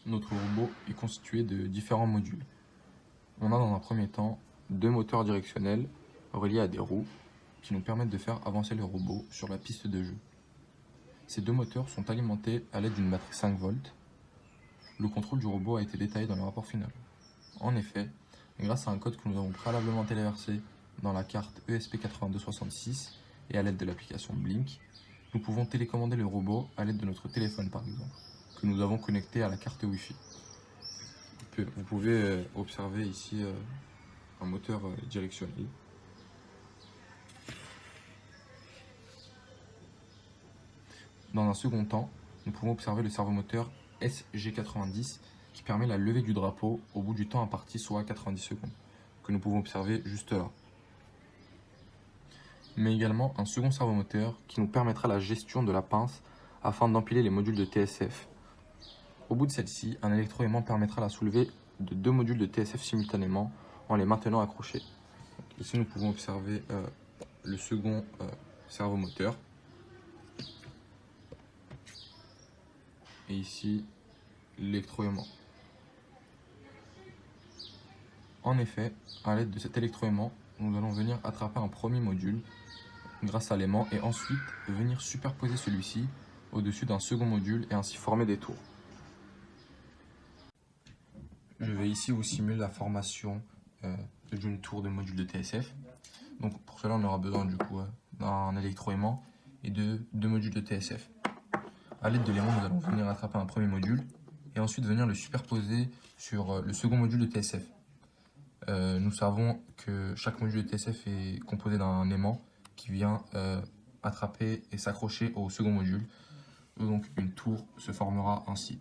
notre robot est constitué de différents modules. On a dans un premier temps 2 moteurs directionnels reliés à des roues qui nous permettent de faire avancer le robot sur la piste de jeu. Ces 2 moteurs sont alimentés à l'aide d'une batterie 5 volts. Le contrôle du robot a été détaillé dans le rapport final. En effet, grâce à un code que nous avons préalablement téléversé dans la carte ESP8266 et à l'aide de l'application Blink, nous pouvons télécommander le robot à l'aide de notre téléphone par exemple, que nous avons connecté à la carte Wi-Fi. Vous pouvez observer ici un moteur directionnel. Dans un second temps, nous pouvons observer le servomoteur SG90 qui permet la levée du drapeau au bout du temps imparti, soit 90 secondes, que nous pouvons observer juste là. Mais également un second servomoteur qui nous permettra la gestion de la pince afin d'empiler les modules de TSF. Au bout de celle-ci, un électroaimant permettra la soulevée de 2 modules de TSF simultanément en les maintenant accrochés. Ici, nous pouvons observer le second servomoteur. Et ici, l'électroaimant. En effet, à l'aide de cet électroaimant, nous allons venir attraper un premier module grâce à l'aimant et ensuite venir superposer celui-ci au-dessus d'un second module et ainsi former des tours. Je vais ici vous simuler la formation d'une tour de module de TSF. Donc pour cela, on aura besoin du coup d'un électroaimant et de 2 modules de TSF. À l'aide de l'aimant, nous allons venir attraper un premier module et ensuite venir le superposer sur le second module de TSF. Nous savons que chaque module de TSF est composé d'un aimant qui vient attraper et s'accrocher au second module. Donc une tour se formera ainsi.